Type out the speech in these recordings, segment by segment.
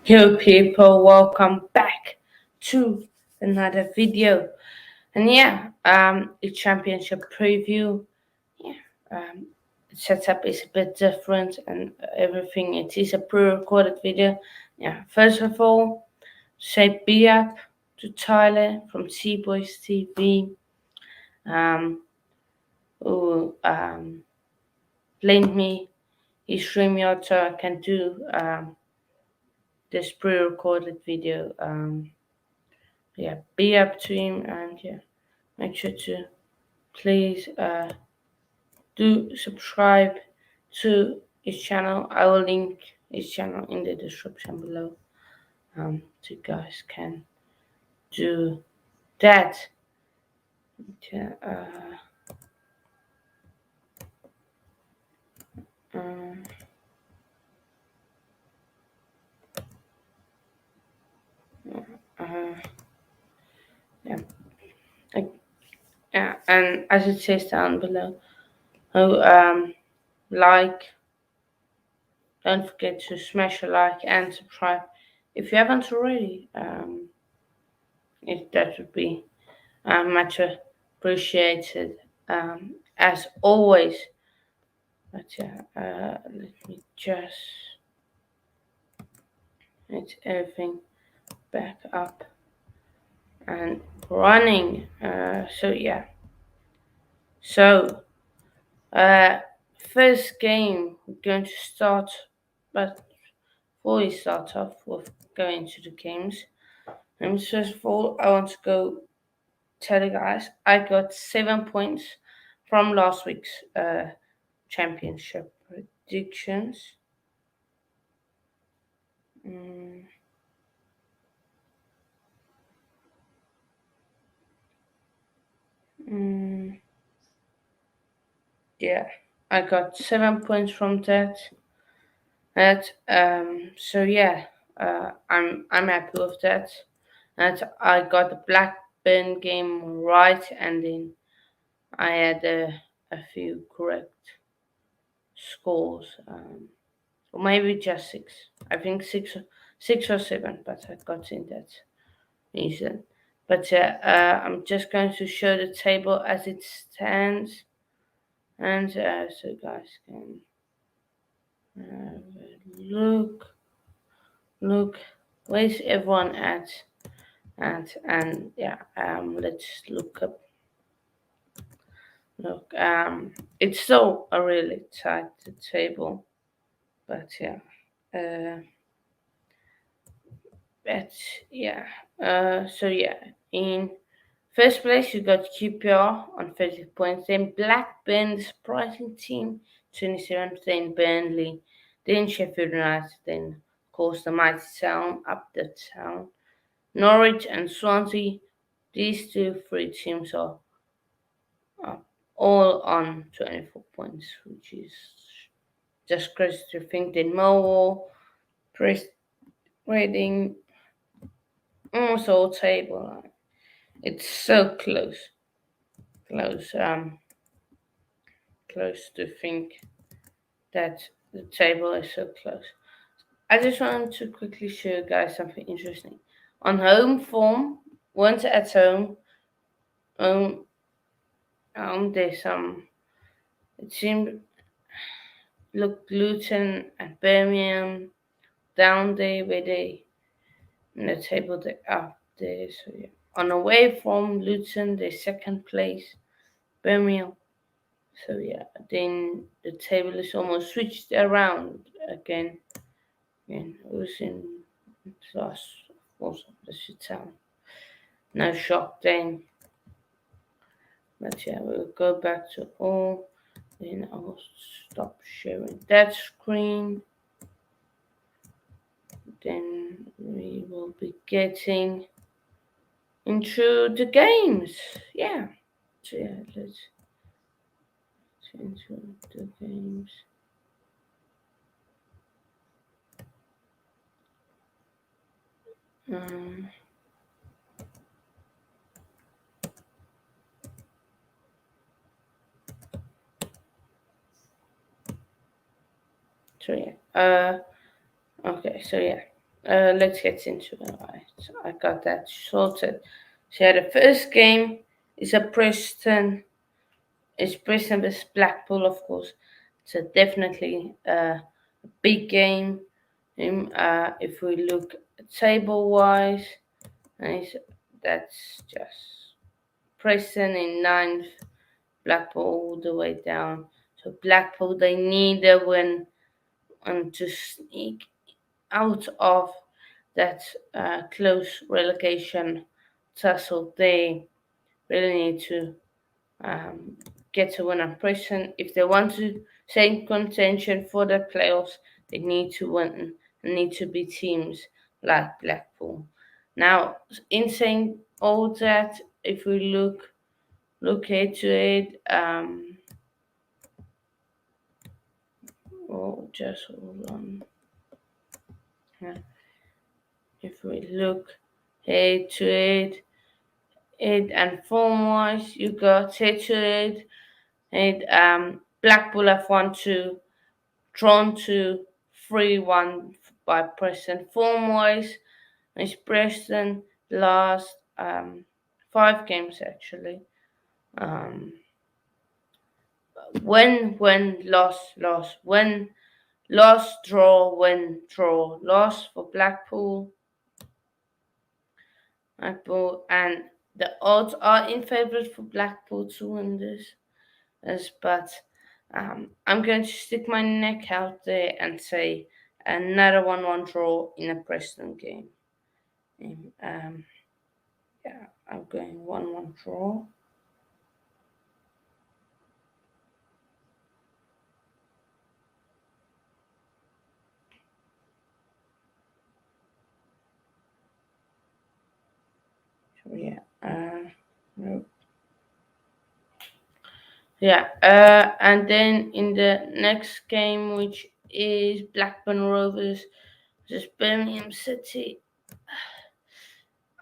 Yo people, welcome back to another video. And a championship preview. Yeah, um, setup is a bit different and everything. It is a pre-recorded video. Yeah, first of all, say be up to Tyler from Boys TV, who lent me his StreamYard so I can do this pre-recorded video. Be up to him and make sure to please do subscribe to his channel. I will link his channel in the description below. So you guys can do that. Yeah, um, uh, yeah. Yeah, and as it says down below, oh, like, don't forget to smash a like and subscribe if you haven't already. If that would be much appreciated, as always. But let me just get everything back up and running. So uh, first game we're going to start, but before we start off with going to the games, first of all, I want to go tell you guys I got 7 points from last week's championship predictions. Mm, mm, yeah, I got 7 points from that. I'm happy with that. And I got the Blackburn game right, and then I had a few correct scores. Or maybe just six. I think six or seven, but I got in that reason. But I'm just going to show the table as it stands, and so you guys can look. Where's everyone at? Let's look up. It's still a really tight table, but uh, But yeah, in first place you got QPR on 30 points, then Blackburn, the surprising team, 27, then Burnley, then Sheffield United, then of course the mighty Town up the town, Norwich and Swansea. These three teams are all on 24 points, which is just crazy to think. Then Millwall, Preston, Reading, almost all table. It's so close, close to think that the table is so close. I just wanted to quickly show you guys something interesting. On home form, once at home, um, there's some. It seemed look Luton and Birmingham down there where they in the table they up there. So yeah, on away form, Luton they second place, Birmingham. So yeah, then the table is almost switched around again. And it was in last also the town. No shock then. But yeah, we'll go back to all. Then I'll stop sharing that screen. Then we will be getting into the games. Yeah. So yeah, let's into the games. Um, so yeah. Okay, so yeah. let's get into it. Right, so I got that sorted. So yeah, the first game is a Preston. It's Preston vs Blackpool, of course. So definitely a big game. If we look table wise, and that's just Preston in ninth, Blackpool all the way down. So Blackpool they need a win and to sneak out of that close relegation tussle. They really need to um, get to win at Preston. If they want to stay in contention for the playoffs, they need to win and need to beat teams like Blackpool. Now, in saying all that, if we look into it, oh, just hold on. Yeah. If we look head to head and form wise, you got head to head, and Blackpool have won two, drawn to 3-1 by Preston. Form wise, is Preston last five games actually. Um, win, loss, win, loss, draw, win, draw, loss for Blackpool, and the odds are in favour for Blackpool to win this. But I'm going to stick my neck out there and say another 1-1 draw in a Preston game. Um, yeah, I'm going 1-1 draw. So yeah, no. Yeah, and then in the next game, which is Blackburn Rovers versus Birmingham City,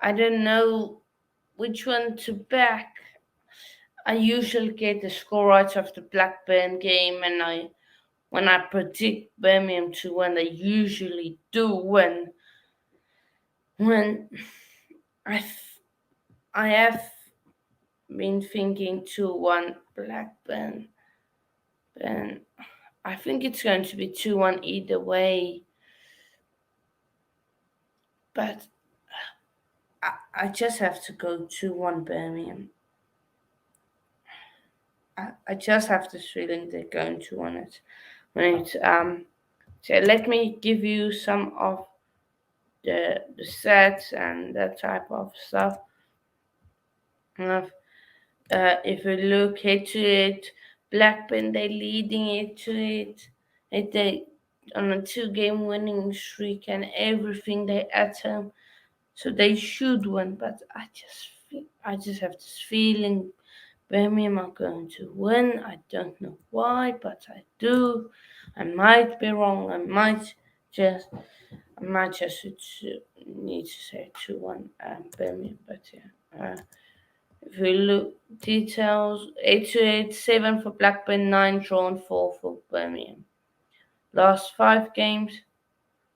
I don't know which one to back. I usually get the score right of the Blackburn game, and when I predict Birmingham to win, they usually do win. When I I have been thinking 2-1 Blackburn, then I think it's going to be 2-1 either way. But I just have to go 2-1 Birmingham. I just have this feeling they're going to win it. So let me give you some of the sets and that type of stuff. Uh, if we look head to it, Blackburn they leading it to it. They on a 2-game winning streak and everything they at home, so they should win. But I just have this feeling Birmingham are going to win. I don't know why, but I do. I might be wrong. Just I might just need to say 2-1 Birmingham, but yeah. If we look details, 8 to 8, 7 for Blackburn, 9 drawn, 4 for Birmingham. Last 5 games,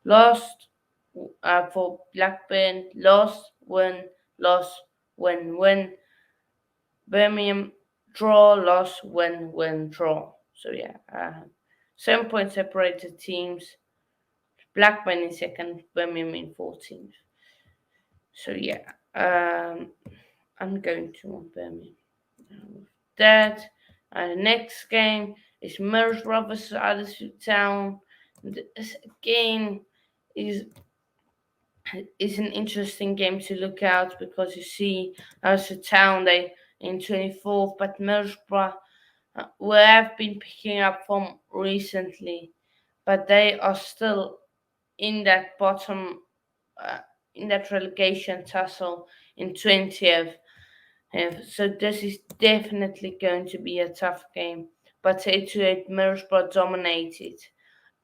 lost for Blackburn, lost, win. Birmingham, draw, loss, win, draw. So yeah, 7 point separated teams. Blackburn in second, Birmingham in 14th. So yeah, I'm going to want Birmingham. That the next game is Middlesbrough versus Huddersfield Town. This again is is an interesting game to look out because you see Huddersfield Town they in 24th, but Middlesbrough we have been picking up from recently, but they are still in that bottom uh, in that relegation tussle in 20th. So this is definitely going to be a tough game. But 8 to 8 Middlesbrough dominated.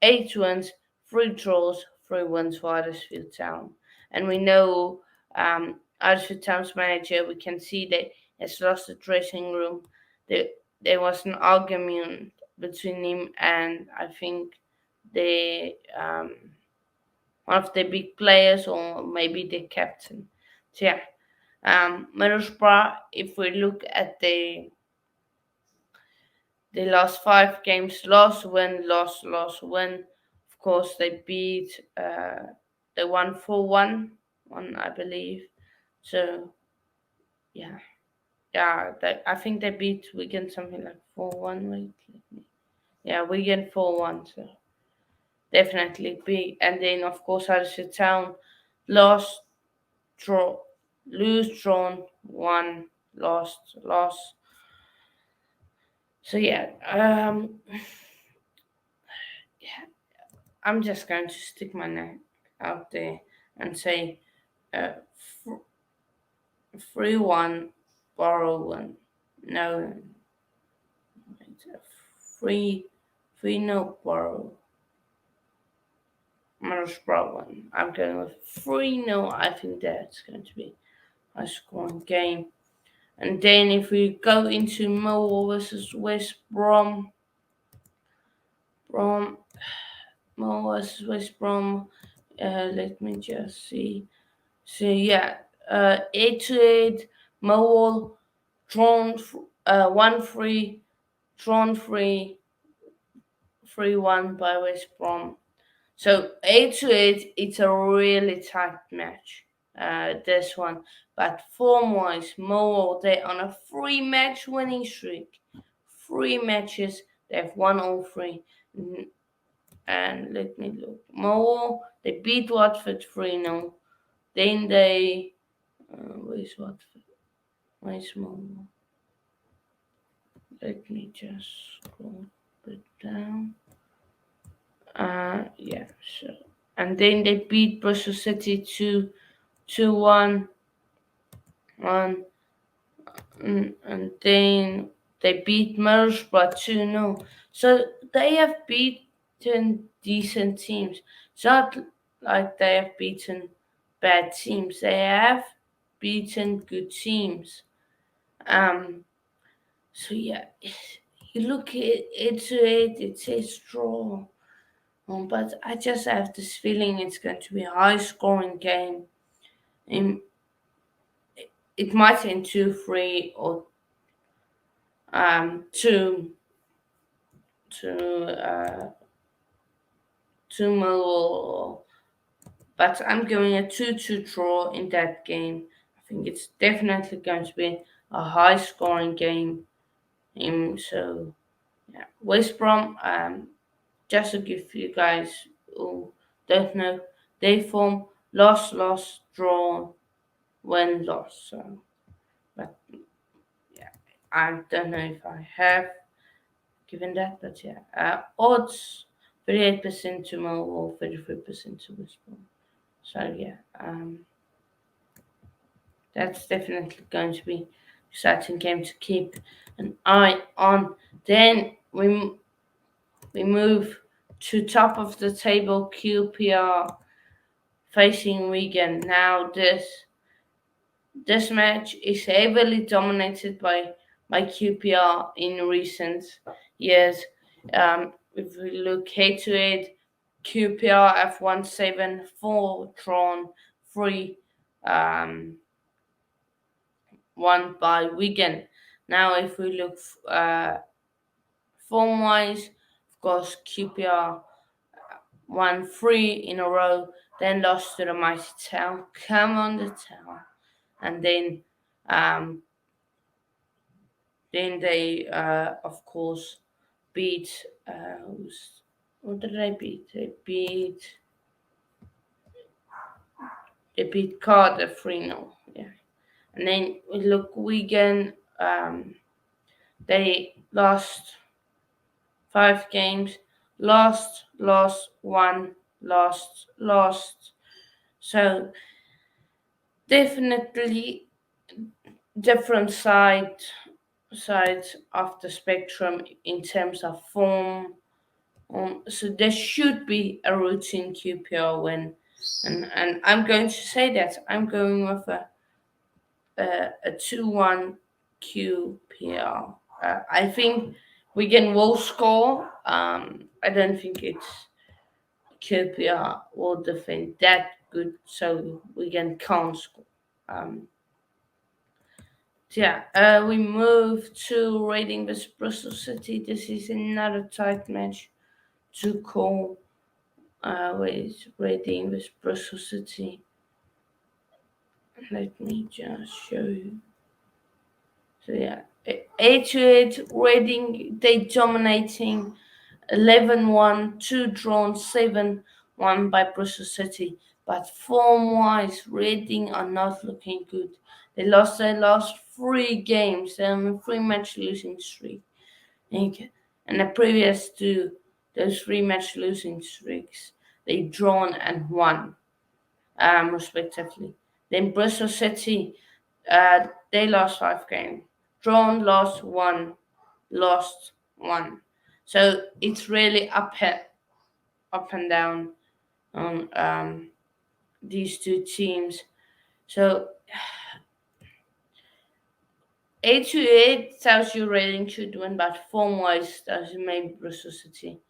8 wins, 3 draws, 3 wins for Huddersfield Town. And we know Huddersfield Town's manager, we can see that has lost the dressing room. There was an argument between him and I think the one of the big players or maybe the captain. So yeah, Middlesbrough. If we look at the last 5 games, loss, win, loss, loss, win. Of course, they beat. They won 4-1, one I believe. So yeah, yeah. I think they beat Wigan something like 4-1. Wait, yeah, Wigan 4-1. So definitely big. And then of course Huddersfield Town lost, draw, lose, drawn, won, lost, lost. So yeah, yeah, I'm just going to stick my neck out there and say uh, 3-1, borrow one. No, it's a 3 no borrow. Middlesbrough one. I'm going with 3 no. I think that's going to be a scoring game. And then if we go into Millwall versus West Brom, Millwall versus West Brom. Let me just see. So yeah, 8-8, Millwall drawn 1-3, drawn 3-1 by West Brom. So 8-8, it's a really tight match. This one, but form-wise, Millwall they're on a 3-match winning streak. 3 matches, they've won all 3. And let me look. Millwall they beat Watford 3-0. Then they where's Watford? Where's Millwall? Let me just scroll a bit down. Yeah, so and then they beat Bristol City 2-1, and then they beat Middlesbrough 2-0. So they have beaten decent teams. It's not like they have beaten bad teams. They have beaten good teams. Um, so yeah, you look at it says draw. But I just have this feeling it's going to be a high scoring game. Um, it might end 2-3 or 2 2 Millwall, but I'm going a 2-2 draw in that game. I think it's definitely going to be a high scoring game. So yeah, West Brom. Just to give you guys who don't know, they form loss, draw, win, loss. So, but yeah, I don't know if I have given that, but yeah, odds 38% to Millwall, 33% to West Brom. So yeah, that's definitely going to be exciting game to keep an eye on. Then we move to top of the table QPR facing Wigan. Now this match is heavily dominated by QPR in recent years. If we look head to head, QPR have won 7, 4 drawn, 3 won by Wigan. Now, if we look form wise, of course, QPR won 3 in a row, then lost to the mighty Town. Come on, the Town. And um, then they, of course, beat. What did they beat? They beat Cardiff 3-0. Yeah. And then we look Wigan. They lost 5 games. Lost, won, lost. So definitely different sides of the spectrum in terms of form. So there should be a routine QPR win, and I'm going to say that I'm going with a 2-1 QPR. I think Wigan will score. I don't think it's QPR will defend that good, so Wigan can't score. Um, we move to Reading vs Bristol City. This is another tight match to call with Reading vs Bristol City. Let me just show you. So 8-8 Reading, they dominating 11-1, 2 drawn, 7-1 by Bristol City. But form-wise, Reading are not looking good. They lost their last 3 games. They're on a 3-match losing streak. And the previous to those 3-match losing streaks, they drawn and won, respectively. Then Bristol City, they lost 5 games. Drawn, lost 1, lost 1. So it's really up and down on these two teams. So 8-8 tells you Reading should win, but form-wise, tells you maybe Bristol City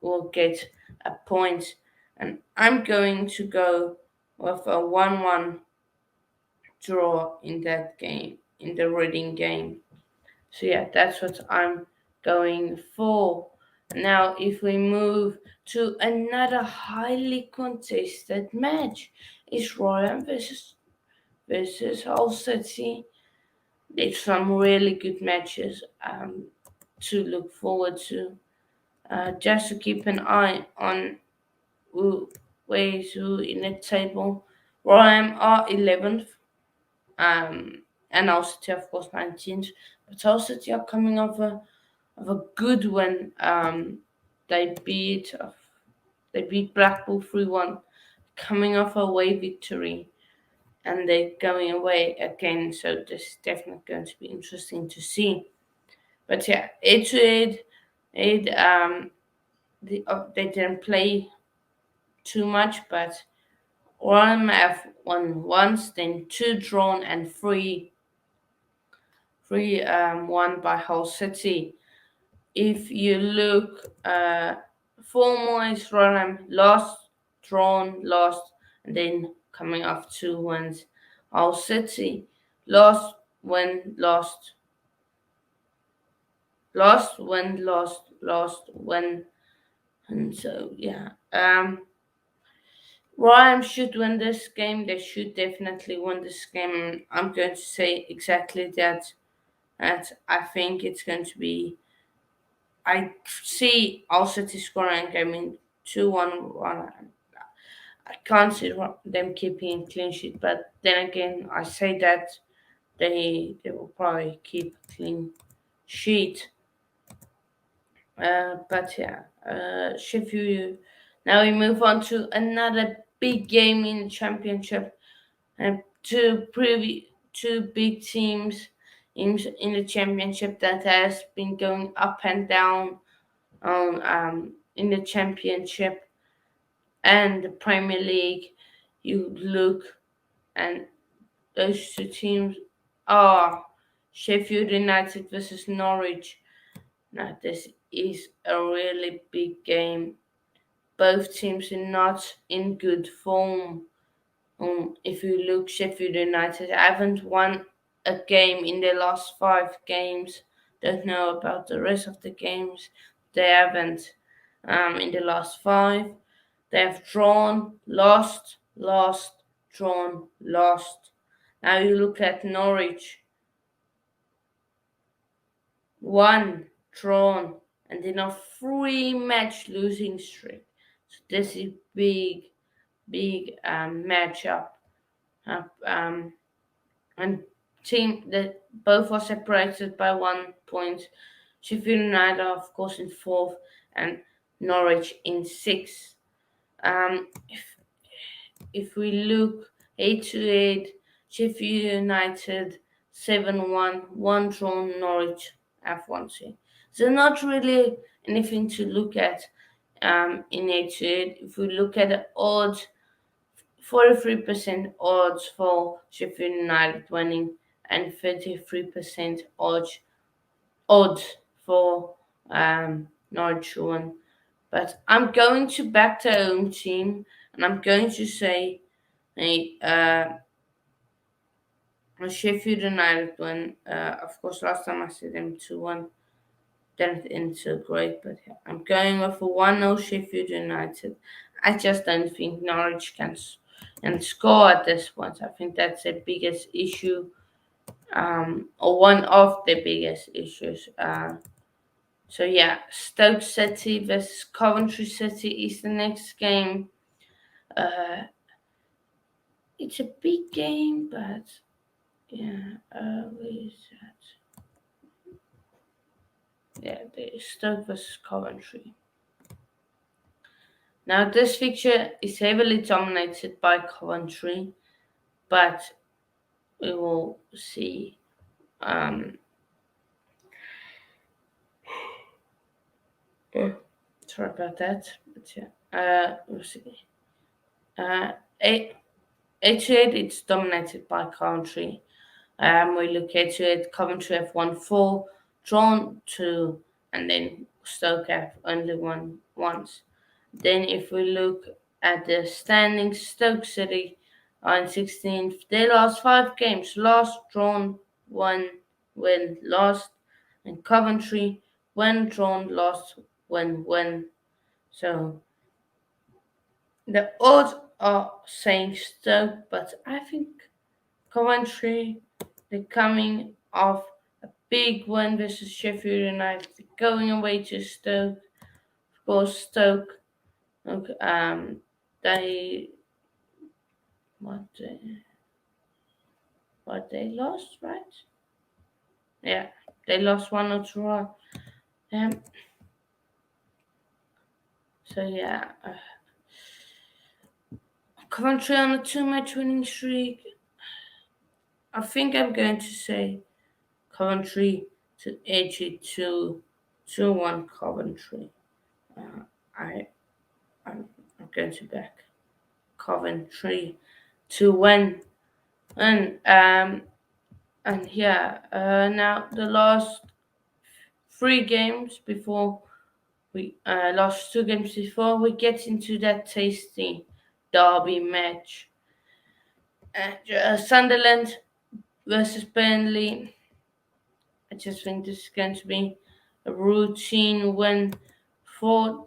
will get a point. And I'm going to go with a 1-1 draw in that game, in the Reading game. So that's what I'm going for. Now, if we move to another highly contested match, is Ryan versus Hull City. There's some really good matches to look forward to. Just to keep an eye on who in the table. Ryan are 11th, and Hull City, of course, 19th. But Hull City are coming off a good win. They beat Blackpool 3-1, coming off a away victory, and they're going away again. So this is definitely going to be interesting to see. But 8-8, they didn't play too much, but one have won once, then 2 drawn and 3 won by Hull City. If you look form-wise, Rotherham lost, drawn, lost, and then coming off 2 wins. Hull City lost, win, lost, lost, win, lost, win, and so Rotherham should win this game. They should definitely win this game. I'm going to say exactly that. That I think it's going to be. I see Hull City scoring a game in 2-1. I can't see them keeping a clean sheet, but then again, I say that they will probably keep a clean sheet. Sheffield. Now we move on to another big game in the championship, and two big teams in the championship that has been going up and down on in the championship and the Premier League. You look, and those two teams are Sheffield United versus Norwich. Now this is a really big game. Both teams are not in good form. If you look, Sheffield United haven't won a game in their last 5 games. Don't know about the rest of the games. They haven't in the last 5. They have drawn, lost, drawn, lost. Now you look at Norwich. 1 drawn, and then a 3-match losing streak. So this is big matchup. And team that both are separated by 1 point. Sheffield United, of course, in 4th, and Norwich in 6th. If we look 8-8, Sheffield United 7-1, 1 drawn, Norwich F1C. So not really anything to look at in 8-8. If we look at the odds, 43% odds for Sheffield United winning and 33% odds for Norwich win. But I'm going to back the home team, and I'm going to say a Sheffield United win. Of course, last time I said them 2-1 didn't end so great, but yeah, I'm going with a 1-0 Sheffield United. I just don't think Norwich can score at this point. I think that's the biggest issue, or one of the biggest issues. So yeah, Stoke City versus Coventry City is the next game. Uh, it's a big game, but yeah, where is that? Yeah, the Stoke versus Coventry. Now this fixture is heavily dominated by Coventry, but we will see. Um, uh, Sorry about that, but yeah, we'll see. Uh, 88, it's dominated by Coventry. We look at it, Coventry have won 4, drawn 2, and then Stoke have only won once. Then if we look at the standings, Stoke City are in 16th. They lost 5 games, lost, drawn, won, win, lost. And Coventry, win, drawn, lost, win. So the odds are saying Stoke, but I think Coventry, they're coming off a big win versus Sheffield United, going away to Stoke. Of course, Stoke, okay, they what they, what they lost, right? Yeah, they lost 1-2. So yeah, Coventry on a 2-match winning streak. I think I'm going to say Coventry to edge it to 2-1 Coventry. Uh, I I'm going to back Coventry to win. And yeah, now the last 3 games before we lost 2 games before we get into that tasty derby match. Sunderland versus Burnley. I just think this is going to be a routine win for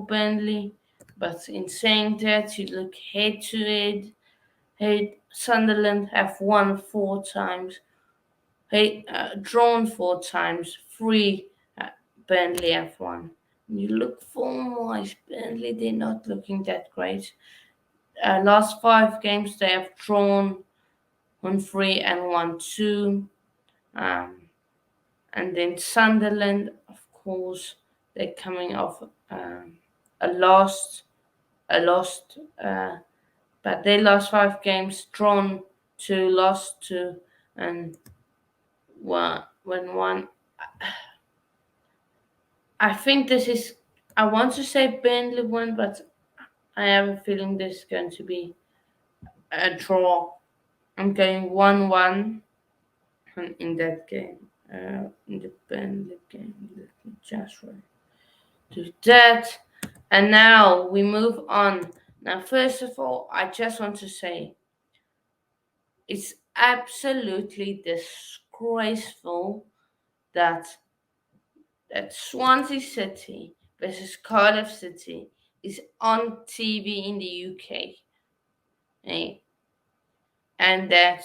Burnley. But in saying that, you look head to head. Hey, Sunderland have won 4 times. Hey, drawn 4 times. 3 Burnley have won. You look form-wise, Burnley, they're not looking that great. Last 5 games, they have drawn 1-3 and 1-2. And then Sunderland, of course, they're coming off a lost, but they lost 5 games, drawn 2, lost 2, and one. I think this is. I want to say Burnley won, but I have a feeling this is going to be a draw. I'm going 1-1 in that game. In the Burnley game. Let me just do that. And now we move on. Now, first of all, I just want to say it's absolutely disgraceful that Swansea City versus Cardiff City is on TV in the UK. Eh? And that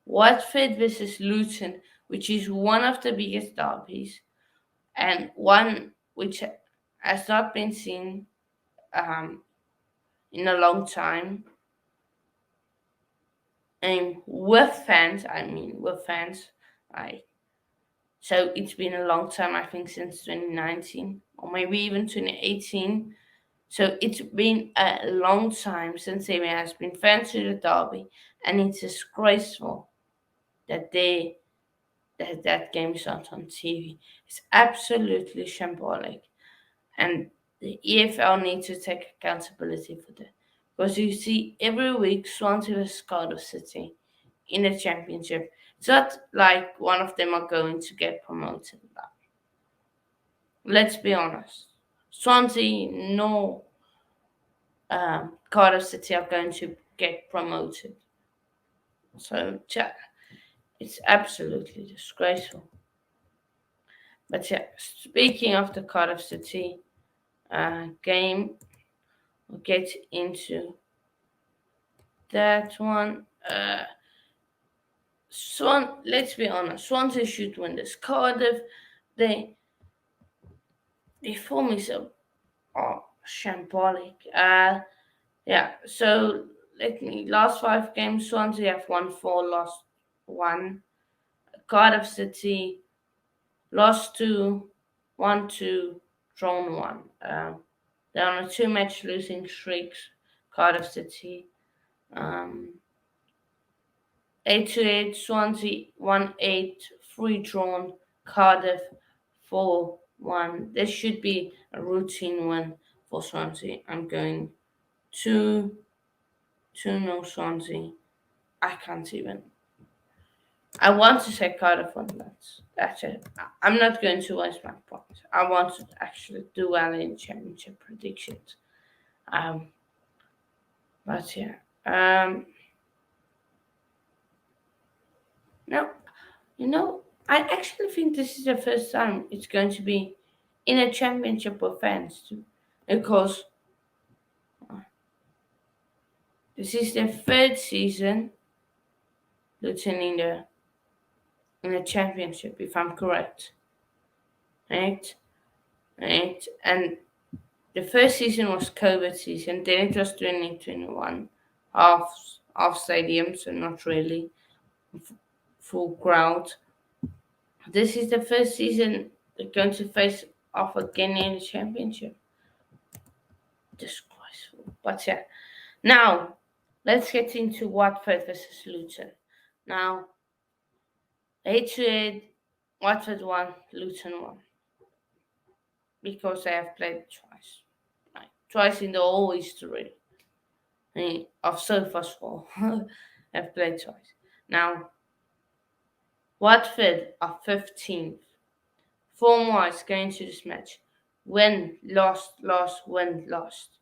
Watford versus Luton, which is one of the biggest derbies, and one which has not been seen in a long time, and with fans, I so it's been a long time, I think, since 2019 or maybe even 2018. So it's been a long time since there has been fans to the derby, and it's disgraceful that that game is not on TV. It's absolutely shambolic, and the EFL needs to take accountability for that. Because you see, every week Swansea vs Cardiff City in the championship. It's not like one of them are going to get promoted. Let's be honest. Swansea nor Cardiff City are going to get promoted. So yeah, it's absolutely disgraceful. But yeah, speaking of the Cardiff City game, we'll get into that one. Let's be honest, Swansea should win this. Cardiff, they they form is shambolic. Yeah. So let me last 5 games, Swansea have won 4, lost 1. Cardiff City lost 2, won 2, drawn 1. They're on a 2-match losing streak. Cardiff City. 8-8, Swansea 1-8, 3 drawn, Cardiff 4-1. This should be a routine win for Swansea. I'm going 2-0 Swansea. I can't even. I want to say Cardiff win. That's it. I'm not going to waste my points. I want to actually do well in championship predictions. Um, but yeah. No, I actually think this is the first time it's going to be in a championship with fans too, because this is the third season Luton in the championship, if I'm correct, right? Right, and the first season was COVID season. Then it was 2021, half stadium, so not really full crowd. This is the first season they're going to face off again in the championship. Disgraceful. But yeah. Now, let's get into Watford versus Luton. Now, 8-8, Watford won, Luton won. Because they have played twice. Right. Twice in the whole history of SofaScore. have played twice. Now, Watford are 15th. Form-wise, going to this match. Win, lost, win, lost.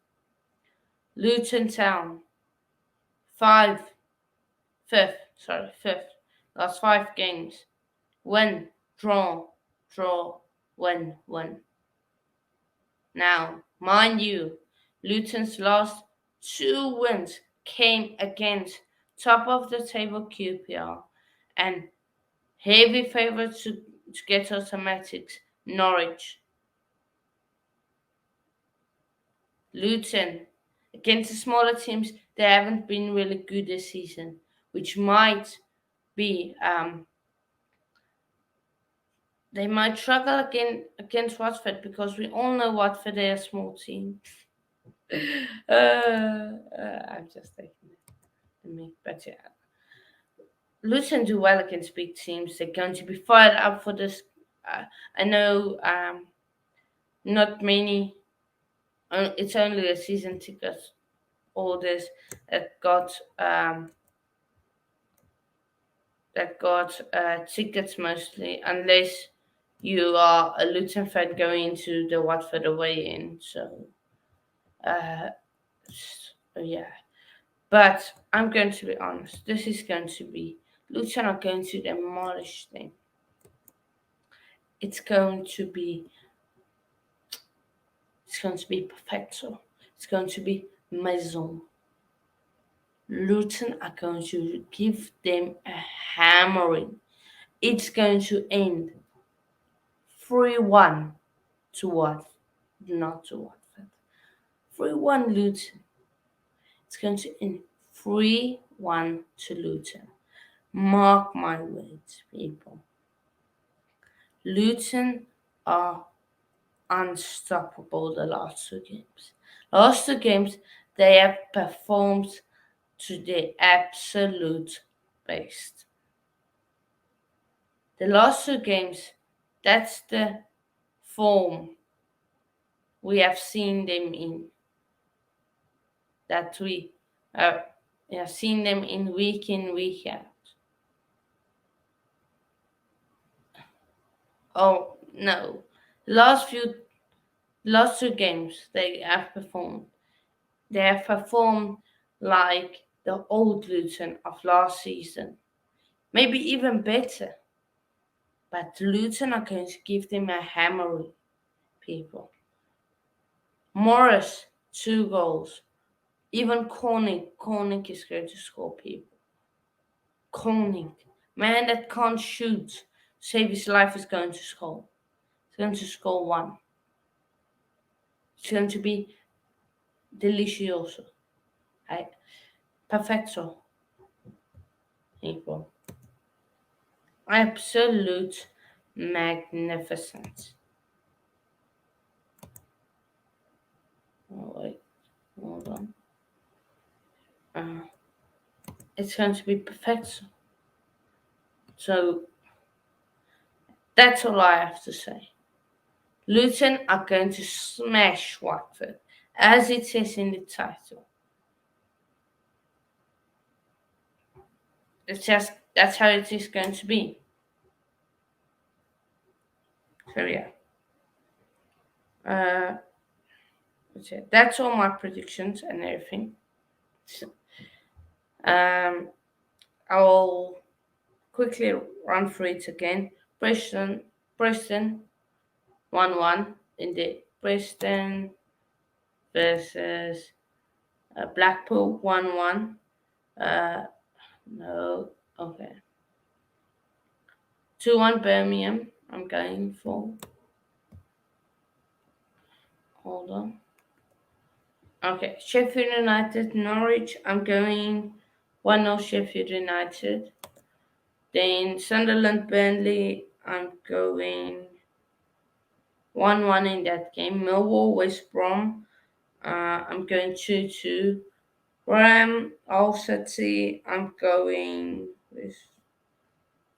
Luton Town, fifth. Last 5 games. Win, draw, win, win. Now, mind you, Luton's last 2 wins came against top of the table QPR and heavy favourites to get automatics, Norwich. Luton, against the smaller teams, they haven't been really good this season, which might be they might struggle again against Watford because we all know Watford are a small team. I'm just taking it to me, but yeah. Luton do well against big teams. They're going to be fired up for this. I know not many. It's only a season ticket holders that got tickets mostly, unless you are a Luton fan going into the Watford away in. So, uh, yeah. But I'm going to be honest. This is going to be Luton are going to demolish them. It's going to be perfecto. It's going to be maison. Luton are going to give them a hammering. It's going to end 3-1 to Watford, not to Watford. 3-1 Luton. It's going to end 3-1 to Luton. Mark my words, people. Luton are unstoppable the last 2 games. Last 2 games, they have performed to the absolute best. The last 2 games, that's the form we have seen them in. That we have seen them in, week out. Oh no, the last few last two games they have performed. They have performed like the old Luton of last season, maybe even better. But Luton are going to give them a hammering, people. Morris, 2 goals. Even Cornick is going to score, people. Cornick, man that can't shoot, save his life, is going to score. He's going to score one. It's going to be delicioso. I, perfecto, people. Absolute magnificent. Oh, wait, hold on. Uh, it's going to be perfecto. So that's all I have to say. Luton are going to smash Watford, as it says in the title. That's how it is going to be. So yeah, uh, that's all my predictions and everything. So, I'll quickly run through it again. Preston 1-1 in the Preston versus Blackpool 1-1. No, okay. 2-1 Birmingham. I'm going for. Hold on. Okay, Sheffield United, Norwich. I'm going 1-0 Sheffield United. Then Sunderland, Burnley. I'm going 1-1 in that game. Millwall, West Brom. I'm going 2-2. Hull City. I'm going with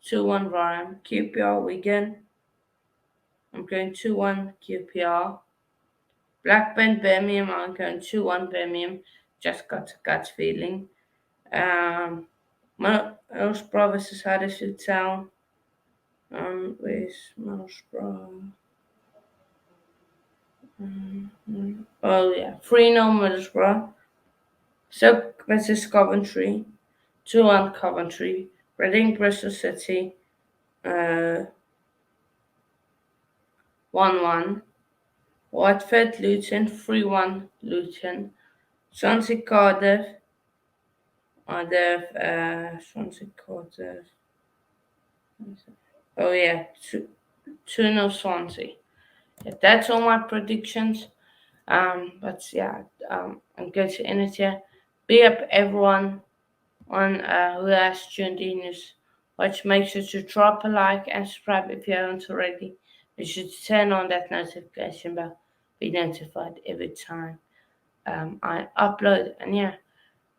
2-1 Ram. QPR, Wigan. I'm going 2-1 QPR. Blackburn, Birmingham. I'm going 2-1 Birmingham. Just got a gut feeling. Middlesbrough versus Huddersfield Town. Where's Middlesbrough? Oh yeah, 3-0 Middlesbrough. Stoke versus Coventry. 2-1 Coventry. Reading Bristol City. 1-1. Watford Luton. 3-1 Luton. Swansea Cardiff. Swansea Cardiff. Oh yeah, 2-0 Swansea. Yeah, that's all my predictions. But yeah, I'm going to end it here. Big up everyone on who has tuned in. Watch, make sure to drop a like and subscribe if you haven't already. You should turn on that notification bell, be notified every time I upload. And yeah,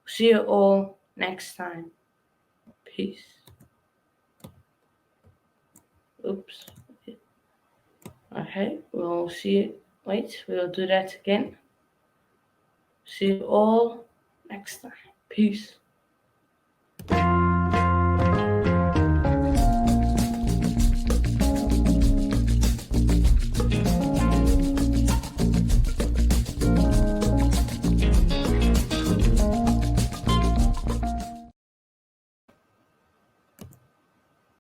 see you all next time. Peace. Oops. Okay, we'll see you. Wait, we'll do that again. See you all next time. Peace.